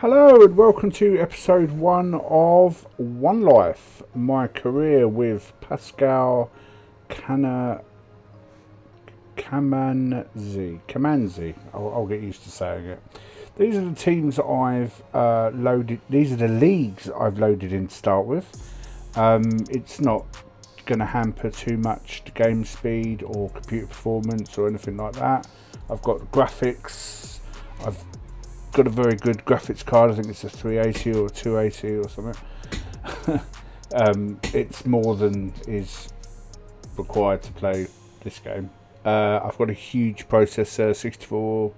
Hello and welcome to episode 1 of One Life, my career with Pascal Kamanzi. I'll get used to saying it. These are the teams that I've loaded, these are the leagues I've loaded in to start with. It's not going to hamper too much the game speed or computer performance or anything like that. I've got graphics, I've got a very good graphics card. I think it's a 380 or 280 or something. It's more than is required to play this game. I've got a huge processor, 64,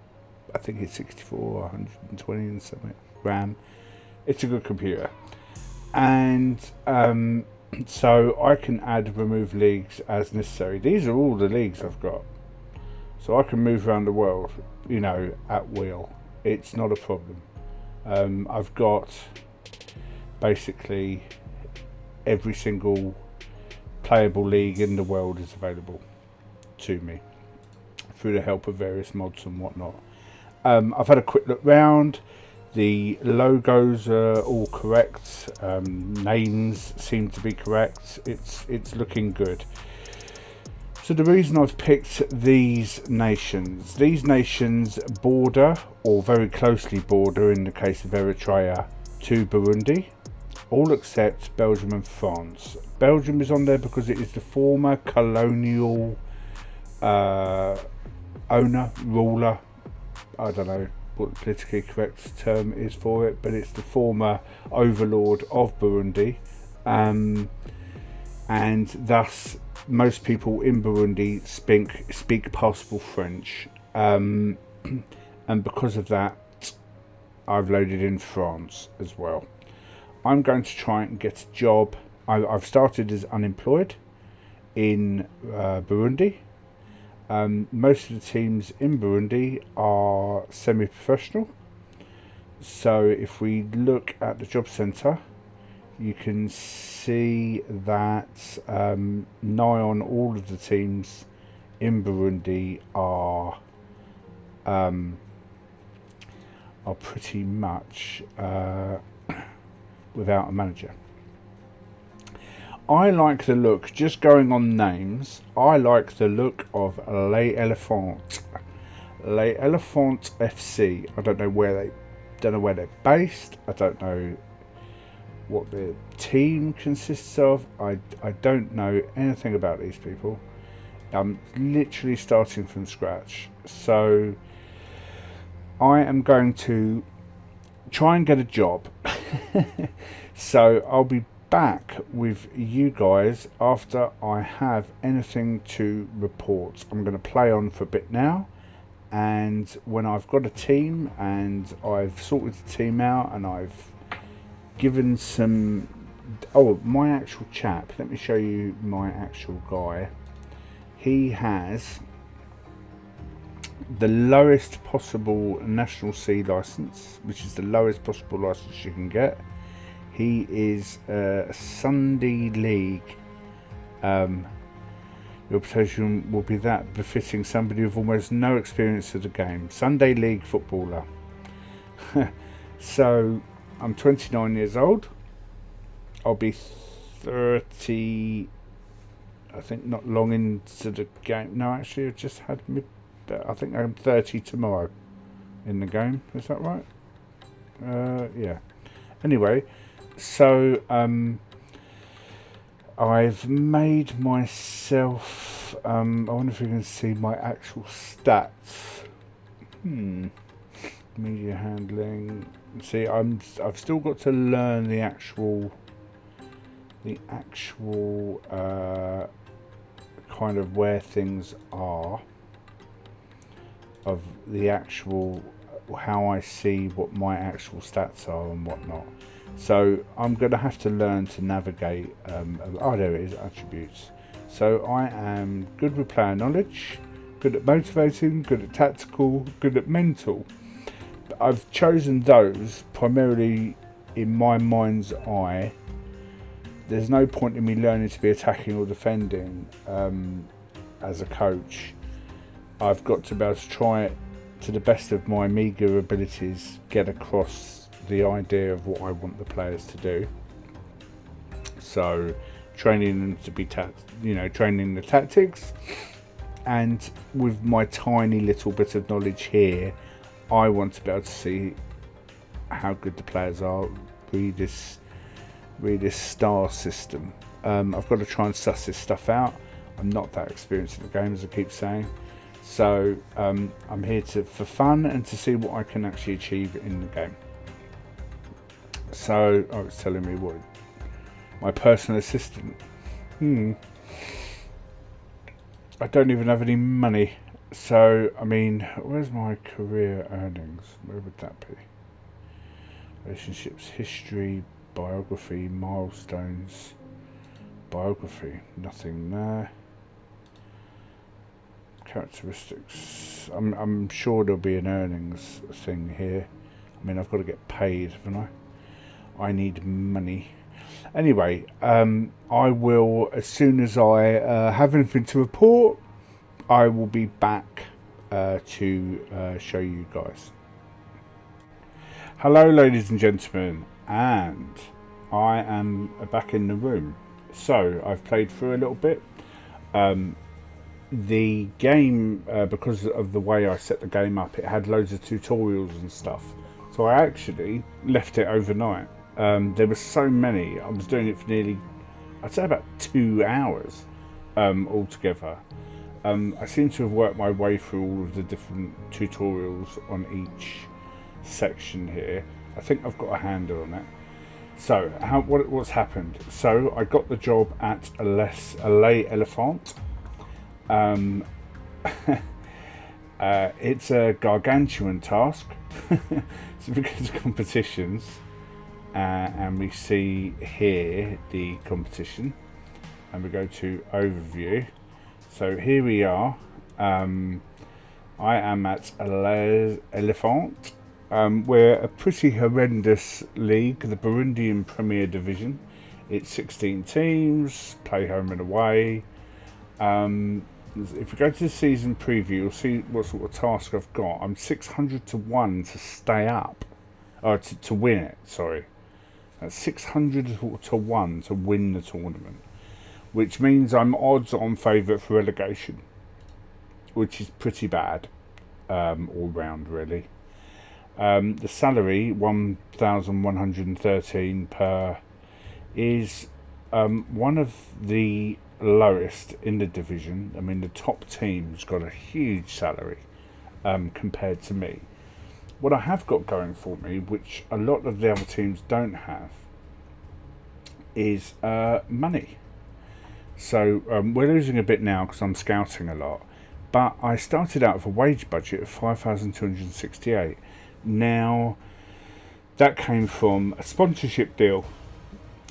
I think it's 64, 120 and something RAM. It's a good computer, and so I can add and remove leagues as necessary. These are all the leagues I've got, so I can move around the world, at will. It's not a problem. I've got basically every single playable league in the world is available to me through the help of various mods and whatnot. I've had a quick look round. The logos are all correct. Names seem to be correct. It's looking good. So the reason I've picked these nations border, or very closely border in the case of Eritrea, to Burundi, all except Belgium and France. Belgium is on there because it is the former colonial ruler. I don't know what the politically correct term is for it, but it's the former overlord of Burundi, and thus most people in Burundi speak passable French, and because of that I've loaded in France as well. I'm going to try and get a job. I've started as unemployed in Burundi. Most of the teams in Burundi are semi-professional, so if we look at the job centre, you can see that nigh on all of the teams in Burundi are pretty much without a manager. I like the look, just going on names, I like the look of Les Elephants. Les Elephants FC. I don't know where they're based. I don't know what the team consists of. I don't know anything about these people. I'm literally starting from scratch. So I am going to try and get a job. So I'll be back with you guys after I have anything to report. I'm going to play on for a bit now, and when I've got a team and I've sorted the team out and I've given some... my actual chap, let me show you my actual guy. He has the lowest possible National C license, which is the lowest possible license you can get. He is a Sunday League. Your reputation will be that befitting somebody with almost no experience of the game. Sunday League footballer. So I'm 29 years old. I'll be 30, I think, not long into the game. No, actually, I've just had I think I'm 30 tomorrow in the game. Is that right? Yeah. Anyway, so I've made myself... I wonder if you can see my actual stats. Media handling. See, I've still got to learn the actual kind of where things are, of the actual how I see what my actual stats are and whatnot. So I'm going to have to learn to navigate. There it is, attributes. So I am good with player knowledge, good at motivating, good at tactical, good at mental. I've chosen those primarily in my mind's eye. There's no point in me learning to be attacking or defending as a coach. I've got to be able to try it to the best of my meagre abilities, get across the idea of what I want the players to do. So training them to be training the tactics, and with my tiny little bit of knowledge here, I want to be able to see how good the players are. Read this star system. I've got to try and suss this stuff out. I'm not that experienced in the game, as I keep saying, so I'm here for fun and to see what I can actually achieve in the game. So I was telling me what my personal assistant. I don't even have any money. So I mean, where's my career earnings? Where would that be? Relationships, history, biography, milestones, biography. Nothing there. Characteristics. I'm sure there'll be an earnings thing here. I mean, I've got to get paid, haven't I need money. Anyway, I will, as soon as I have anything to report, I will be back to show you guys. Hello, ladies and gentlemen, and I am back in the room. So I've played through a little bit. The game, because of the way I set the game up, it had loads of tutorials and stuff. So I actually left it overnight. There were so many. I was doing it for nearly, I'd say about 2 hours altogether. I seem to have worked my way through all of the different tutorials on each section here. I think I've got a handle on it. So what's happened? So I got the job at Les Elephants. It's a gargantuan task. It's because of competitions. And we see here the competition, and we go to overview. So here we are. I am at Les Elephants. We're a pretty horrendous league, the Burundian Premier Division. It's 16 teams, play home and away. If we go to the season preview, you'll see what sort of task I've got. I'm 600 to 1 to stay up, or to win it, sorry. That's 600 to 1 to win the tournament, which means I'm odds on favourite for relegation, which is pretty bad all round, really. The salary, 1,113 per, is one of the lowest in the division. I mean, the top team's got a huge salary compared to me. What I have got going for me, which a lot of the other teams don't have, is money. So we're losing a bit now because I'm scouting a lot, but I started out with a wage budget of 5,268. Now that came from a sponsorship deal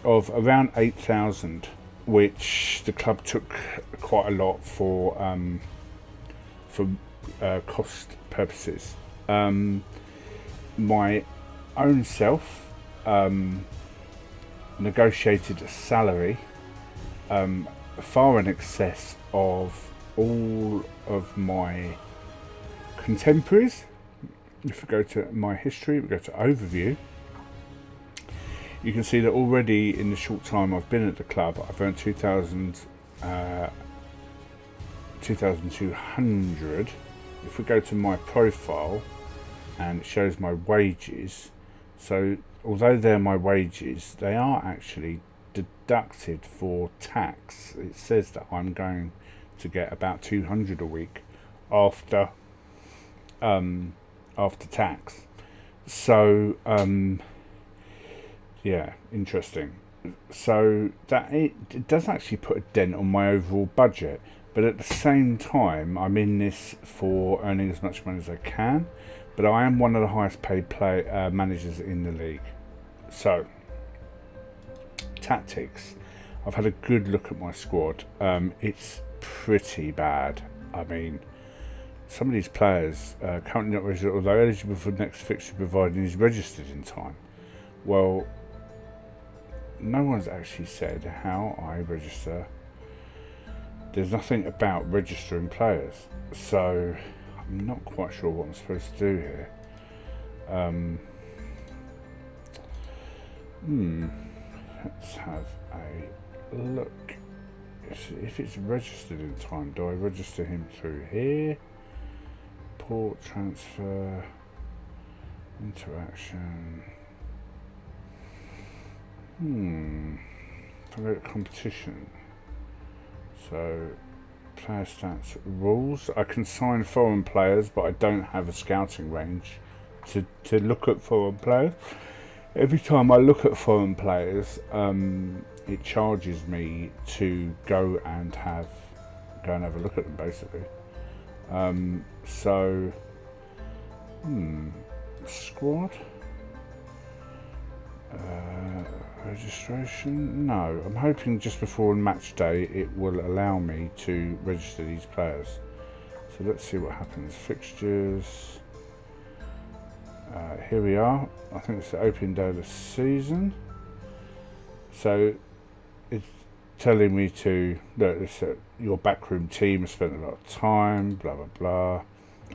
of around 8,000, which the club took quite a lot for cost purposes. My own self negotiated a salary far in excess of all of my contemporaries. If we go to my history, we go to overview, you can see that already in the short time I've been at the club, I've earned 2,200. If we go to my profile, and it shows my wages, so although they're my wages, they are actually deducted for tax. It says that I'm going to get about 200 a week after tax. So yeah, interesting. So that it does actually put a dent on my overall budget, but at the same time I'm in this for earning as much money as I can. But I am one of the highest paid managers in the league. So, tactics. I've had a good look at my squad. It's pretty bad. I mean, some of these players currently not registered, although eligible for the next fixture providing he's registered in time. Well, no one's actually said how I register. There's nothing about registering players. So, I'm not quite sure what I'm supposed to do here. Let's have a look. If it's registered in time, do I register him through here? Port transfer, interaction. If I go to competition, so player stats rules. I can sign foreign players, but I don't have a scouting range to look at foreign players. Every time I look at foreign players, it charges me to go and have a look at them, basically. Squad, registration. No, I'm hoping just before match day it will allow me to register these players. So let's see what happens. Fixtures. Here we are. I think it's the opening day of the season. So it's telling me to look. It's your backroom team has spent a lot of time. Blah blah blah.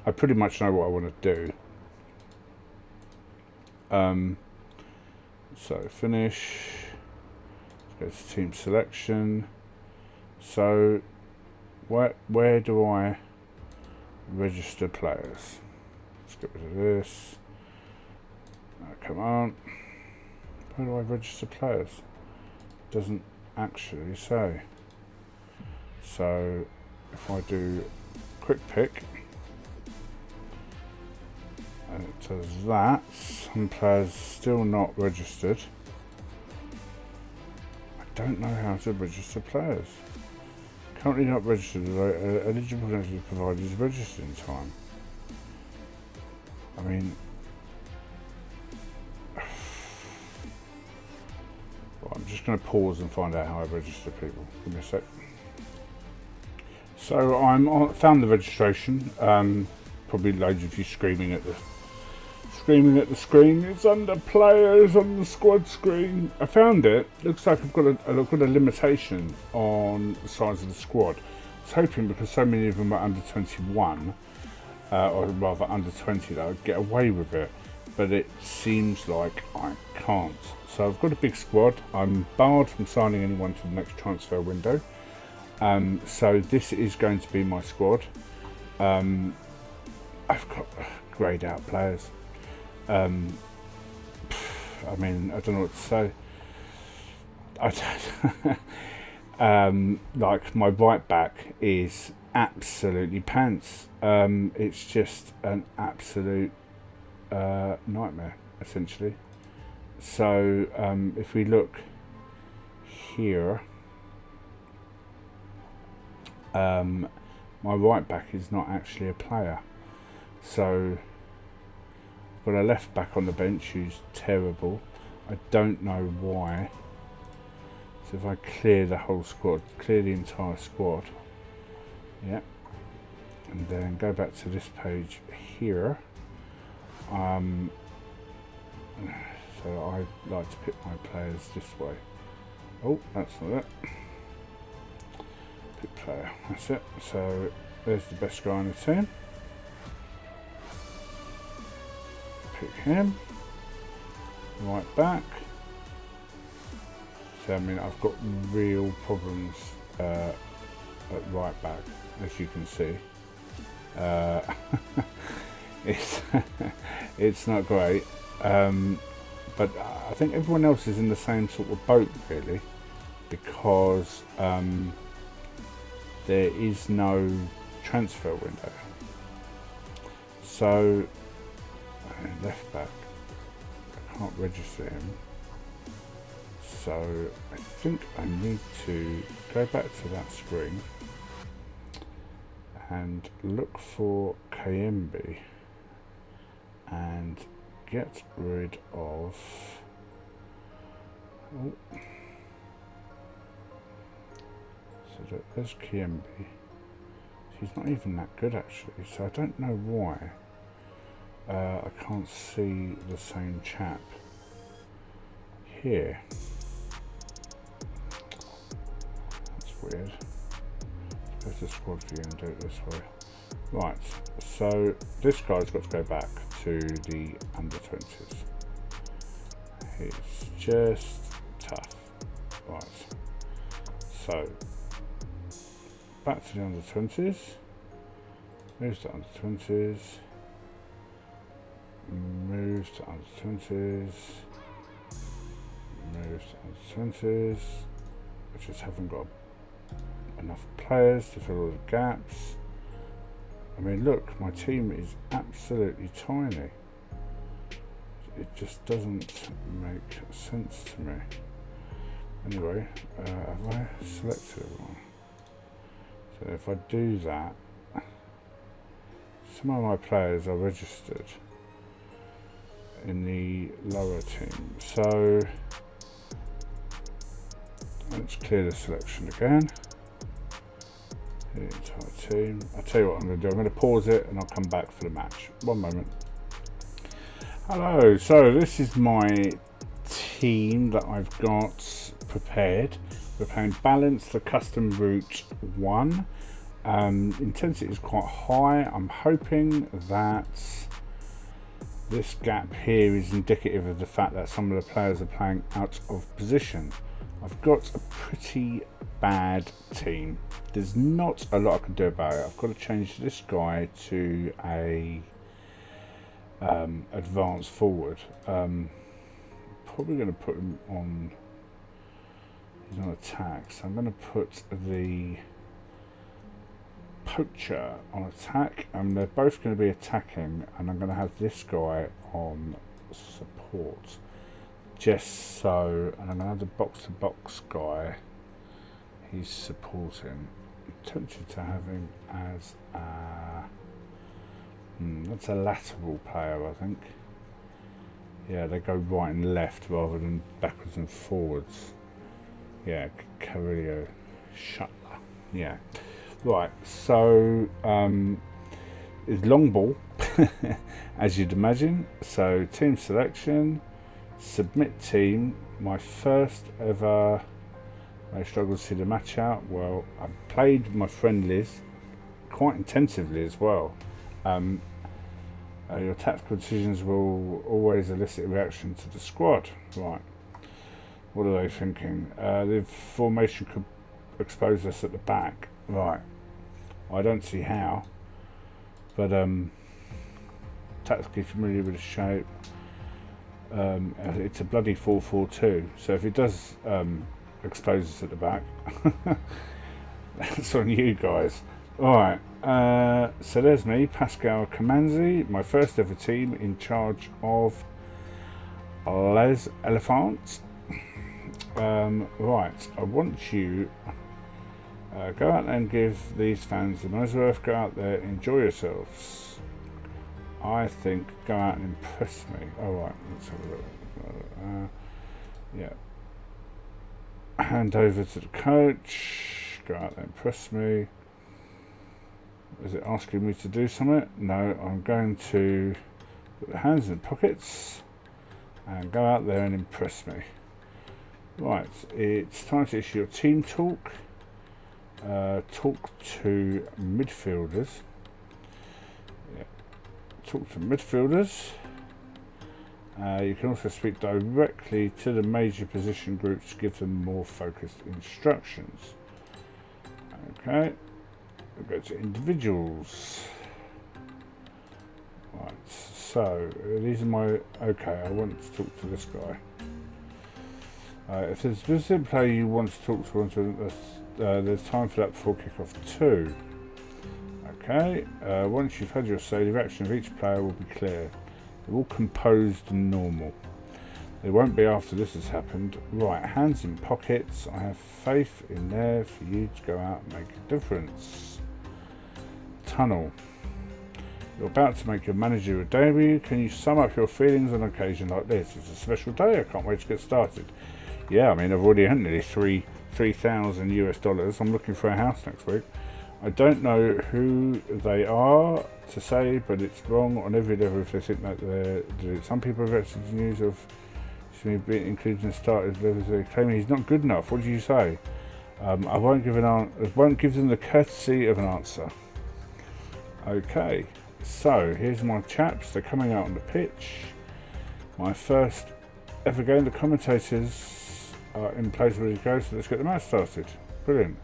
I pretty much know what I want to do. So finish. Let's go to team selection. So where do I register players? Let's get rid of this. Come on. Where do I register players? Doesn't actually say. So if I do quick pick, and it does that, some players still not registered. I don't know how to register players. Currently not registered, eligible to provide is registered in time. I mean, I'm just going to pause and find out how I register people. Give me a sec. So found the registration. Probably loads of you screaming at the screen. It's under players on the squad screen. I found it. Looks like I've got a limitation on the size of the squad. I was hoping because so many of them are under 21, or rather under 20, that I'd get away with it. But it seems like I can't. So I've got a big squad. I'm barred from signing anyone to the next transfer window. So this is going to be my squad. I've got greyed out players. I mean, I don't know what to say. Like my right back is absolutely pants. It's just an absolute nightmare, essentially. So if we look here, my right back is not actually a player. So I've got a left back on the bench who's terrible. I don't know why. So if I clear the whole squad, clear the entire squad, yeah, and then go back to this page here. So I like to pick my players this way. Oh, that's not it. Pick player, that's it. So there's the best guy on the team. Pick him. Right back. So I mean, I've got real problems at right back, as you can see. It's not great. But I think everyone else is in the same sort of boat, really, because there is no transfer window. So left back, I can't register him. So I think I need to go back to that screen and look for KMB and get rid of so there's KMB. He's not even that good, actually, so I don't know why I can't see the same chap here. That's weird. Go to squad view and do it this way. Right, so this guy's got to go back to the under 20s. It's just tough. Right. So, back to the under-20s. Moves to under-20s. Moves to under-20s. Moves to under-20s. I just haven't got enough players to fill all the gaps. I mean, look, my team is absolutely tiny. It just doesn't make sense to me. Anyway, have I selected everyone? So if I do that, some of my players are registered in the lower team. So let's clear the selection again. The entire team. I'll tell you what I'm going to do. I'm going to pause it and I'll come back for the match. One moment. Hello. So this is my team that I've got prepared. We're playing Balance the Custom Route 1. Intensity is quite high. I'm hoping that this gap here is indicative of the fact that some of the players are playing out of position. I've got a pretty bad team. There's not a lot I can do about it. I've got to change this guy to a advanced forward. Probably going to put him on. He's on attack, so I'm going to put the poacher on attack, and they're both going to be attacking, and I'm going to have this guy on support. Just so, and I'm going to have the box-to-box guy. He's supporting. I'm tempted to have him as a that's a lateral player, I think. Yeah, they go right and left rather than backwards and forwards. Yeah, Carrillo Shuttler. Yeah. Right, so it's long ball, as you'd imagine. So team selection, submit team. My first ever. I struggled to see the match out. Well, I've played my friendlies quite intensively as well. Your tactical decisions will always elicit a reaction to the squad. Right. What are they thinking? The formation could expose us at the back. Right. I don't see how. But tactically familiar with the shape. It's a bloody 4-4-2. So if it does expose us at the back, that's on you guys. Alright, so there's me, Pascal Kamanzi, my first ever team in charge of Les Elephants. Right, I want you go out and give these fans the money's worth. Go out there, enjoy yourselves. I think go out and impress me. Alright, let's have a look. Yeah. Hand over to the coach. Go out there and impress me. Is it asking me to do something? No, I'm going to put the hands in the pockets and go out there and impress me. Right, it's time to issue your team talk. Talk to midfielders. Yeah. Talk to midfielders. You can also speak directly to the major position groups to give them more focused instructions. Okay. We'll go to individuals. Right, so these are my. Okay, I want to talk to this guy. If there's a specific player you want to talk to, there's time for that before kick-off 2. Okay, once you've had your say, the reaction of each player will be clear. They're all composed and normal. They won't be after this has happened. Right, hands in pockets. I have faith in there for you to go out and make a difference. Tunnel. You're about to make your managerial debut. Can you sum up your feelings on an occasion like this? It's a special day. I can't wait to get started. Yeah, I mean, I've already earned nearly $3,000 US. I'm looking for a house next week. I don't know who they are to say, but it's wrong on every level if they think that they're. Some people have actually news of being included in the starters levels. They're claiming he's not good enough. What do you say? I won't give them the courtesy of an answer. Okay, so here's my chaps. They're coming out on the pitch. My first again, the commentators are in place ready to go, so let's get the match started. Brilliant.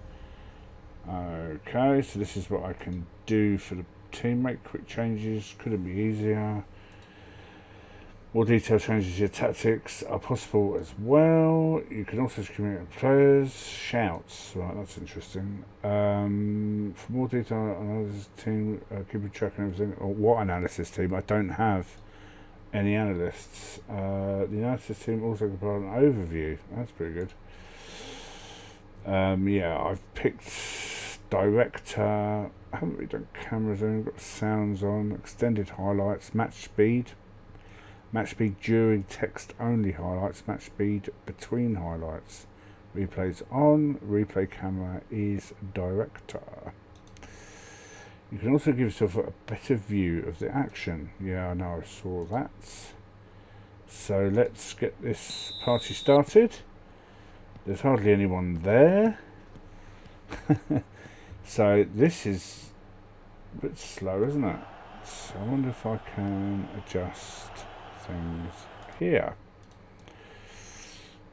Okay, so this is what I can do for the teammate. Quick changes, couldn't be easier. More detailed changes to your tactics are possible as well. You can also communicate with players. Shouts, right, that's interesting. For more detail on analysis team, keeping track and everything. Or what analysis team? I don't have any analysts. The analysis team also can provide an overview. That's pretty good. Yeah, I've picked director. I haven't really done cameras on. Got sounds on. Extended highlights. Match speed. Match speed during text only highlights. Match speed between highlights. Replays on. Replay camera is director. You can also give yourself a better view of the action. Yeah, I know, I saw that. So let's get this party started. There's hardly anyone there. So this is a bit slow, isn't it? So I wonder if I can adjust things here.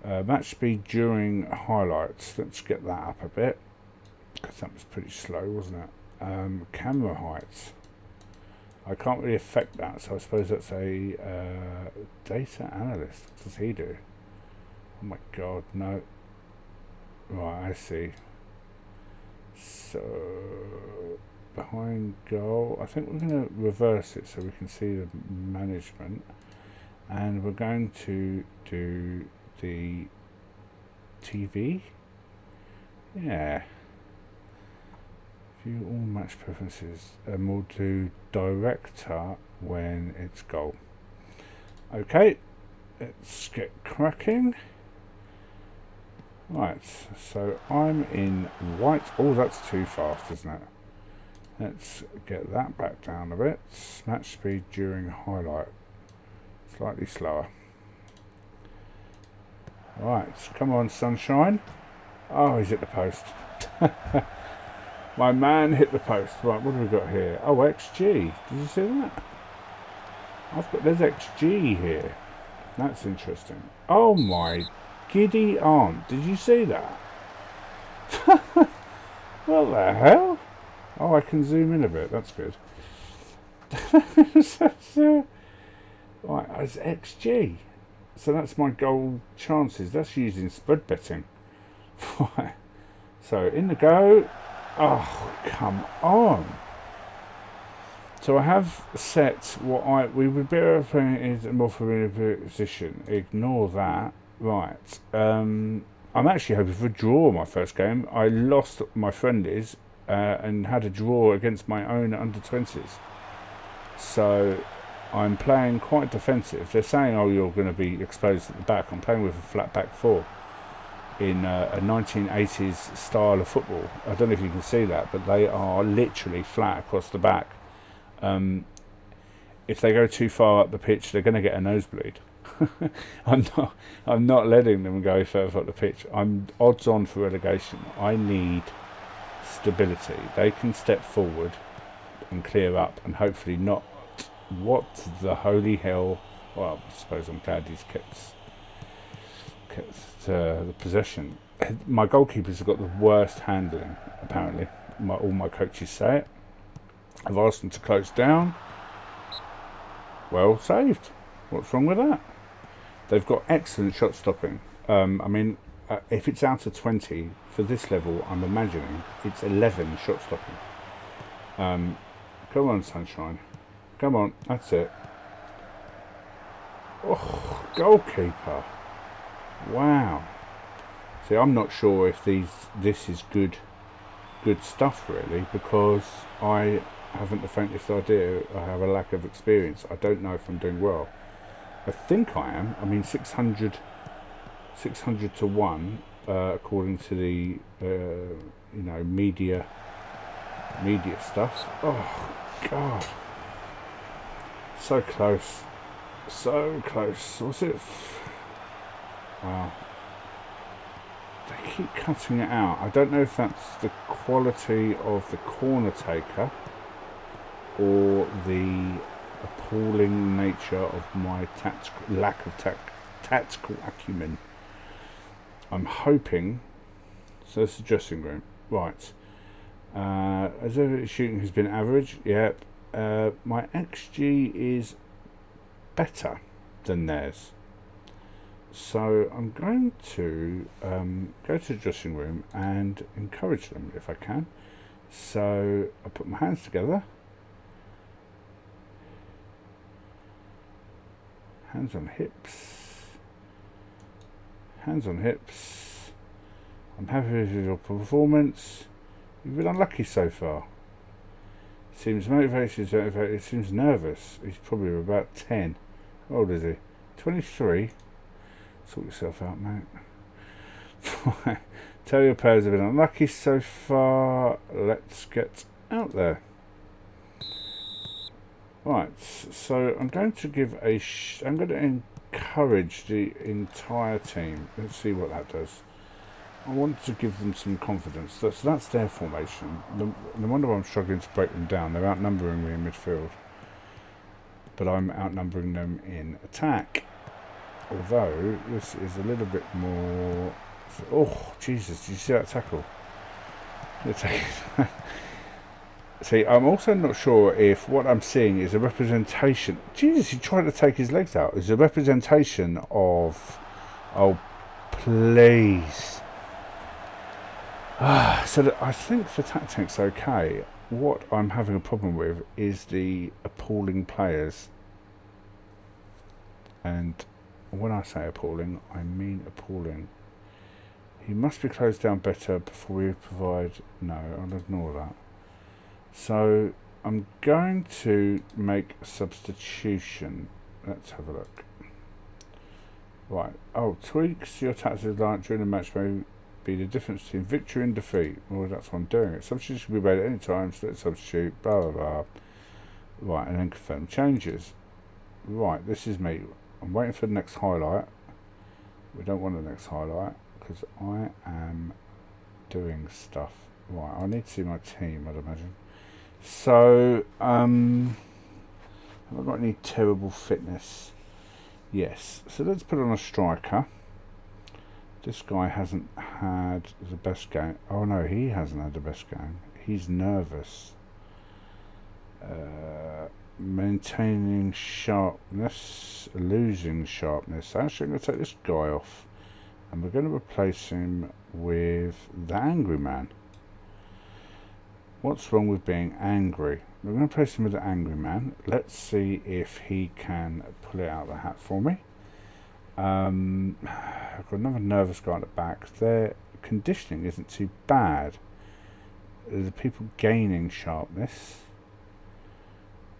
Match speed during highlights. Let's get that up a bit, because that was pretty slow, wasn't it? Camera height. I can't really affect that, so I suppose that's a data analyst. What does he do? Oh my god, no. Right, I see. So behind goal, I think we're going to reverse it so we can see the management, and we're going to do the TV. Yeah. View all match preferences, and we'll do director when it's goal. Okay, let's get cracking. Right, so I'm in white. Oh, that's too fast, isn't it? Let's get that back down a bit. Match speed during highlight. Slightly slower. Right, come on, sunshine. Oh, he's hit the post. My man hit the post. Right, what have we got here? Oh, XG. Did you see that? There's XG here. That's interesting. Oh my giddy aunt. Did you see that? What the hell? Oh, I can zoom in a bit. That's good. Right, it's XG. So that's my goal chances. That's using spread betting. Right. So in the go. Oh, come on. So I have set what we would be able to play is a more familiar position. Ignore that. Right. I'm actually hoping for a draw my first game. I lost my friendlies and had a draw against my own under-20s. So I'm playing quite defensive. They're saying, oh, you're going to be exposed at the back. I'm playing with a flat back four in a 1980s style of football. I don't know if you can see that, but they are literally flat across the back. If they go too far up the pitch, they're going to get a nosebleed. I'm not letting them go further up the pitch. I'm odds on for relegation. I need stability. They can step forward and clear up, and hopefully not. What the holy hell? Well, I suppose I'm glad he's kept the possession. My goalkeepers have got the worst handling, apparently. All my coaches say it. I've asked them to close down. Well saved. What's wrong with that? They've got excellent shot stopping. If it's out of 20 for this level, I'm imagining it's 11 shot stopping. Come on, sunshine. Come on, that's it. Oh, goalkeeper. Wow. See, I'm not sure if this is good stuff really, because I haven't the faintest idea. I have a lack of experience. I don't know if I'm doing well. I think I am. I mean, 600 to 1, according to the media stuff. Oh God, so close, so close. What's it? Wow. They keep cutting it out. I don't know if that's the quality of the corner taker or the appalling nature of my lack of tactical acumen. I'm hoping. So this is the dressing room, right? As ever, shooting has been average. Yep. My XG is better than theirs. So I'm going to go to the dressing room and encourage them if I can. So I put my hands together. Hands on hips. Hands on hips. I'm happy with your performance. You've been unlucky so far. Seems motivated. It seems nervous. He's probably about 10. How old is he? 23. Sort yourself out, mate. Tell your players have been unlucky so far. Let's get out there. Right, so I'm going to give I'm going to encourage the entire team. Let's see what that does. I want to give them some confidence. So that's their formation. No wonder why I'm struggling to break them down. They're outnumbering me in midfield, but I'm outnumbering them in attack. Although this is a little bit more. Oh Jesus! Did you see that tackle? See, I'm also not sure if what I'm seeing is a representation. Jesus, he tried to take his legs out. Is a representation of. Oh, please. So I think the tactics okay. What I'm having a problem with is the appalling players. And when I say appalling, I mean appalling. He must be closed down better before we provide. No, I'll ignore that. So I'm going to make a substitution. Let's have a look. Right. Oh, tweaks your tactics like during the match may be the difference between victory and defeat. Well, that's what I'm doing. It. Substitution can be made at any time. So let's substitute. Blah blah blah. Right, and then confirm changes. Right, this is me. I'm waiting for the next highlight. We don't want the next highlight because I am doing stuff. Right, I need to see my team, I'd imagine. So, have I got any terrible fitness? Yes. So let's put on a striker. This guy hasn't had the best game. Oh no, he hasn't had the best game. He's nervous. Maintaining sharpness, losing sharpness. Actually, I'm going to take this guy off, and we're going to replace him with the angry man. What's wrong with being angry? We're going to replace him with the angry man. Let's see if he can pull it out of the hat for me. I've got another nervous guy at the back. Their conditioning isn't too bad. The people gaining sharpness.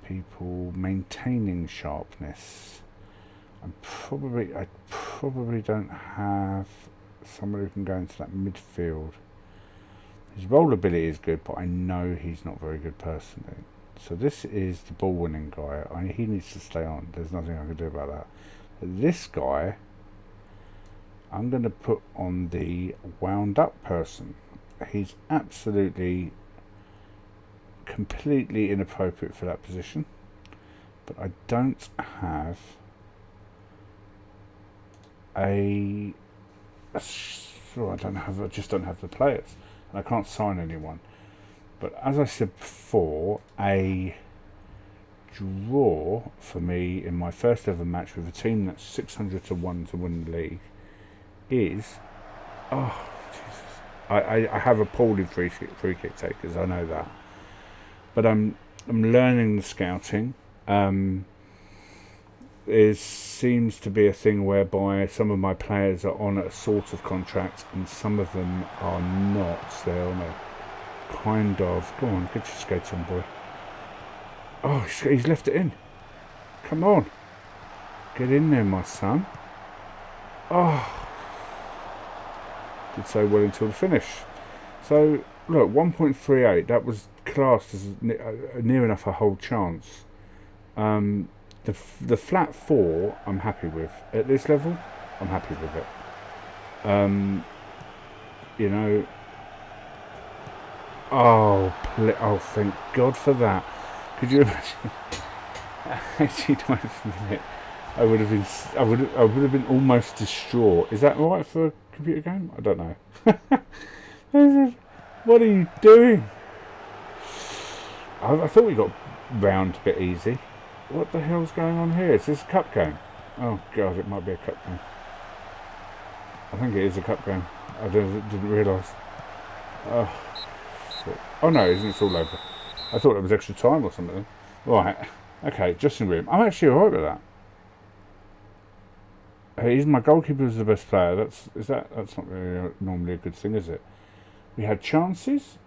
People maintaining sharpness. I probably don't have someone who can go into that midfield. His roll ability is good, but I know he's not very good personally. So this is the ball winning guy. He needs to stay on. There's nothing I can do about that. But this guy, I'm going to put on the wound up person. He's absolutely completely inappropriate for that position, but I don't have I just don't have the players, and I can't sign anyone. But as I said before, a draw for me in my first ever match with a team that's 600 to 1 to win the league is Jesus. I have appalling free kick takers, I know that. But I'm learning the scouting. There seems to be a thing whereby some of my players are on a sort of contract and some of them are not. They're on a kind of. Go on, get your skates on, boy. Oh, he's left it in. Come on, get in there, my son. Oh, did so well until the finish. So look, 1.38. That was classed as near enough a whole chance. The flat 4 I'm happy with. At this level, I'm happy with it. You know. Oh, thank God for that. Could you imagine? 89th minute. I would have been almost distraught. Is that right for a computer game? I don't know. What are you doing? I thought we got round a bit easy. What the hell's going on here? Is this a cup game? Oh god, it might be a cup game. I think it is a cup game. I didn't realise. Oh, shit. Oh no, isn't it all over? I thought it was extra time or something. Right, okay, dressing room. I'm actually alright with that. He's my goalkeeper was the best player. That's not really normally a good thing, is it? We had chances.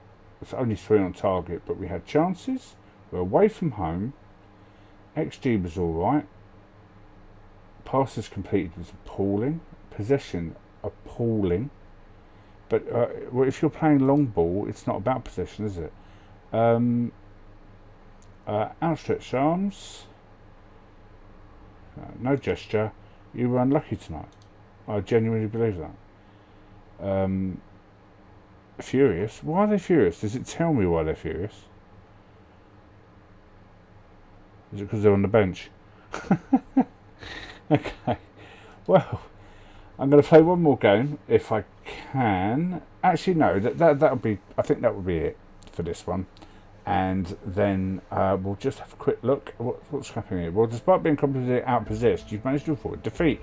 It's only 3 on target, but we had chances. We're away from home. XG was alright. Passes completed was appalling. Possession appalling. But well, if you're playing long ball, it's not about possession, is it? Outstretched arms. No gesture. You were unlucky tonight. I genuinely believe that. Furious? Why are they furious? Does it tell me why they're furious? Is it because they're on the bench? Okay. Well, I'm going to play one more game if I can. Actually, no. That'll be. I think that will be it for this one. And then we'll just have a quick look. What's happening here? Well, despite being completely outpossessed, you've managed to avoid defeat.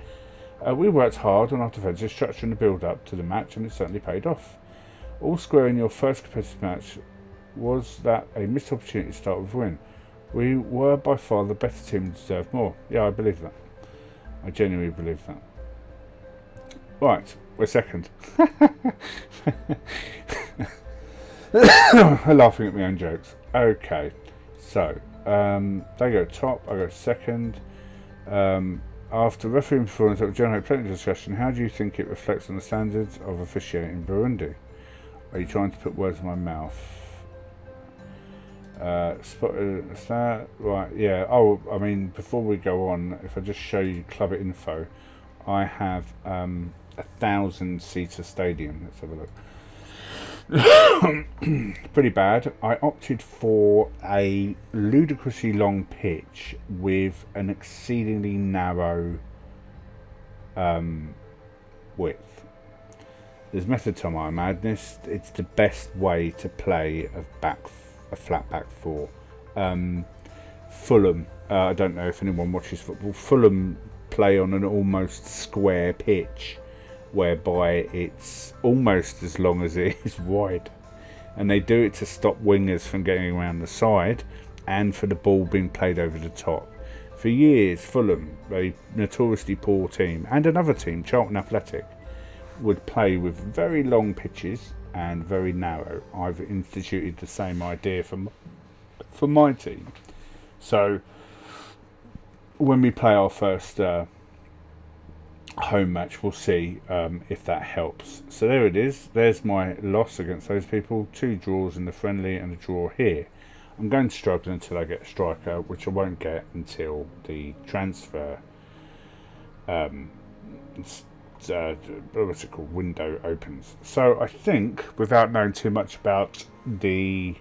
We worked hard on our defensive structure in the build-up to the match, and it certainly paid off. All square in your first competitive match was that a missed opportunity to start with a win. We were by far the better team and deserved more. Yeah, I believe that. I genuinely believe that. Right, we're second. I'm laughing at my own jokes. Okay, so they go top, I go second. After refereeing performance that will generate plenty of discussion, how do you think it reflects on the standards of officiating in Burundi? Are you trying to put words in my mouth? Right, yeah. Oh, I mean, before we go on, if I just show you club info, I have 1,000-seater stadium. Let's have a look. Pretty bad. I opted for a ludicrously long pitch with an exceedingly narrow width. There's method to my madness. It's the best way to play a flat back four. Fulham, I don't know if anyone watches football. Fulham play on an almost square pitch, whereby it's almost as long as it is wide, and they do it to stop wingers from getting around the side and for the ball being played over the top. For years, Fulham, a notoriously poor team, and another team, Charlton Athletic, would play with very long pitches and very narrow. I've instituted the same idea for my team. So when we play our first home match, we'll see if that helps. So there it is. There's my loss against those people. 2 draws in the friendly and a draw here. I'm going to struggle until I get a striker, which I won't get until the transfer what's it called, window opens. So I think, without knowing too much about the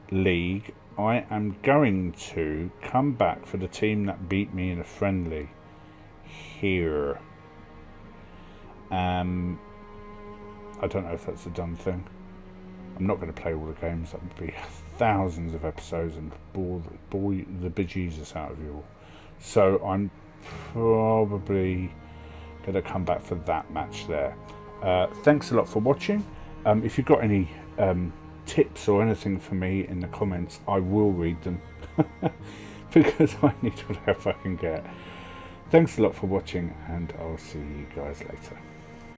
league, I am going to come back for the team that beat me in a friendly here. I don't know if that's a done thing. I'm not going to play all the games. That would be thousands of episodes and bore the bejesus out of you all. So I'm probably going to come back for that match there. Thanks a lot for watching. If you've got any tips or anything for me in the comments, I will read them because I need whatever I can get. Thanks a lot for watching, and I'll see you guys later.